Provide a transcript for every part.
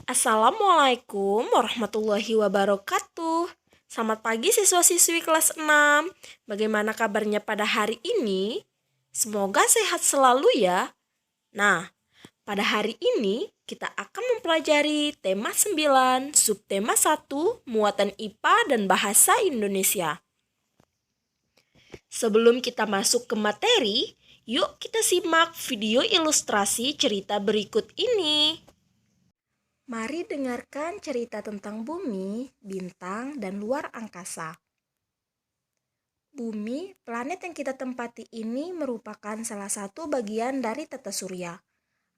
Assalamualaikum warahmatullahi wabarakatuh. Selamat pagi siswa-siswi kelas 6. Bagaimana kabarnya pada hari ini? Semoga sehat selalu ya. Nah, pada hari ini kita akan mempelajari tema 9, subtema 1, muatan IPA dan bahasa Indonesia. Sebelum kita masuk ke materi, yuk kita simak video ilustrasi cerita berikut ini. Mari dengarkan cerita tentang bumi, bintang, dan luar angkasa. Bumi, planet yang kita tempati ini merupakan salah satu bagian dari tata surya.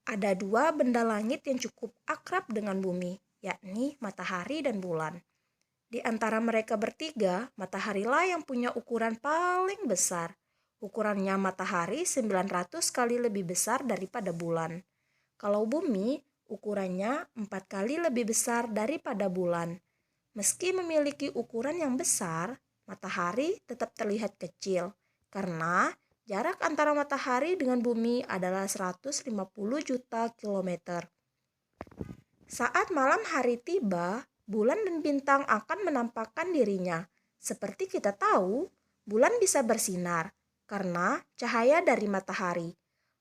Ada dua benda langit yang cukup akrab dengan bumi, yakni matahari dan bulan. Di antara mereka bertiga, mataharilah yang punya ukuran paling besar. Ukurannya matahari 900 kali lebih besar daripada bulan. Kalau bumi, ukurannya 4 kali lebih besar daripada bulan. Meski memiliki ukuran yang besar, matahari tetap terlihat kecil karena jarak antara matahari dengan bumi adalah 150 juta kilometer. Saat malam hari tiba, bulan dan bintang akan menampakkan dirinya. Seperti kita tahu, bulan bisa bersinar karena cahaya dari matahari.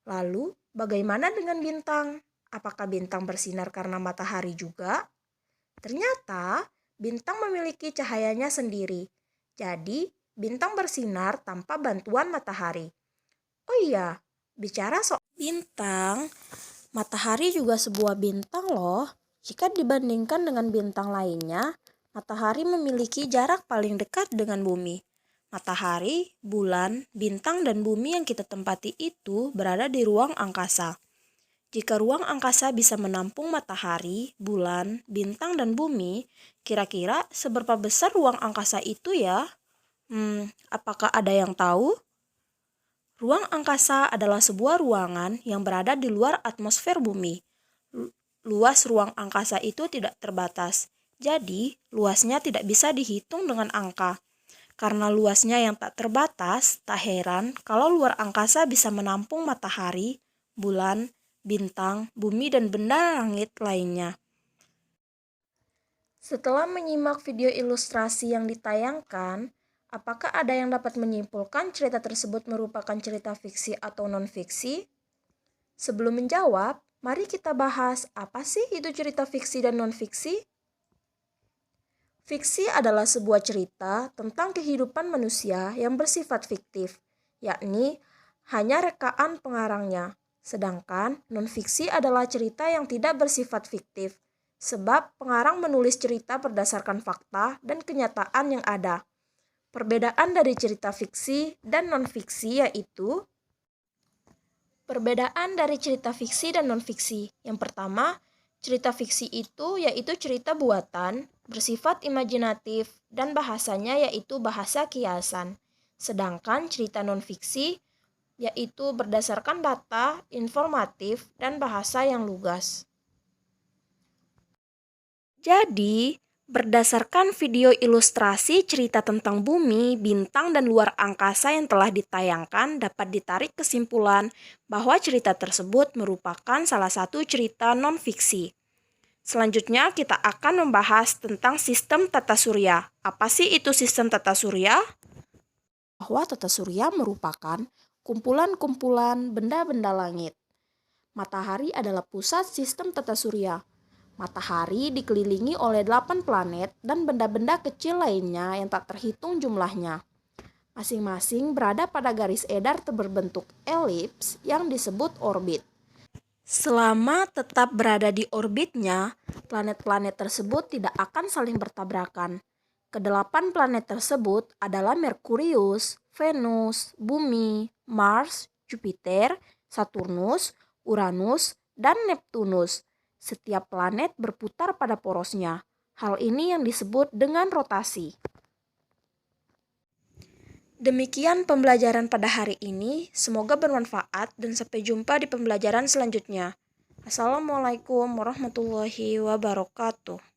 Lalu, bagaimana dengan bintang? Apakah bintang bersinar karena matahari juga? Ternyata, bintang memiliki cahayanya sendiri. Jadi, bintang bersinar tanpa bantuan matahari. Oh iya, bicara soal bintang, matahari juga sebuah bintang loh. Jika dibandingkan dengan bintang lainnya, matahari memiliki jarak paling dekat dengan bumi. Matahari, bulan, bintang, dan bumi yang kita tempati itu berada di ruang angkasa. Jika ruang angkasa bisa menampung matahari, bulan, bintang, dan bumi, kira-kira seberapa besar ruang angkasa itu ya? Apakah ada yang tahu? Ruang angkasa adalah sebuah ruangan yang berada di luar atmosfer bumi. Luas ruang angkasa itu tidak terbatas, jadi luasnya tidak bisa dihitung dengan angka. Karena luasnya yang tak terbatas, tak heran kalau luar angkasa bisa menampung matahari, bulan, bintang, bumi, dan benda langit lainnya. Setelah menyimak video ilustrasi yang ditayangkan, apakah ada yang dapat menyimpulkan cerita tersebut merupakan cerita fiksi atau non-fiksi? Sebelum menjawab, mari kita bahas apa sih itu cerita fiksi dan non-fiksi? Fiksi adalah sebuah cerita tentang kehidupan manusia yang bersifat fiktif, yakni hanya rekaan pengarangnya. Sedangkan non-fiksi adalah cerita yang tidak bersifat fiktif, sebab pengarang menulis cerita berdasarkan fakta dan kenyataan yang ada. Perbedaan dari cerita fiksi dan non-fiksi yaitu dan non-fiksi. Yang pertama, cerita fiksi itu yaitu cerita buatan, bersifat imajinatif, dan bahasanya yaitu bahasa kiasan. Sedangkan cerita non-fiksi yaitu berdasarkan data, informatif, dan bahasa yang lugas. Jadi, berdasarkan video ilustrasi cerita tentang bumi, bintang, dan luar angkasa yang telah ditayangkan, dapat ditarik kesimpulan bahwa cerita tersebut merupakan salah satu cerita non-fiksi. Selanjutnya, kita akan membahas tentang sistem tata surya. Apa sih itu sistem tata surya? Bahwa tata surya merupakan kumpulan-kumpulan benda-benda langit. Matahari adalah pusat sistem tata surya. Matahari dikelilingi oleh 8 planet dan benda-benda kecil lainnya yang tak terhitung jumlahnya. Masing-masing berada pada garis edar berbentuk elips yang disebut orbit. Selama tetap berada di orbitnya, planet-planet tersebut tidak akan saling bertabrakan. Kedelapan planet tersebut adalah Merkurius, Venus, Bumi, Mars, Jupiter, Saturnus, Uranus, dan Neptunus. Setiap planet berputar pada porosnya. Hal ini yang disebut dengan rotasi. Demikian pembelajaran pada hari ini. Semoga bermanfaat dan sampai jumpa di pembelajaran selanjutnya. Assalamualaikum warahmatullahi wabarakatuh.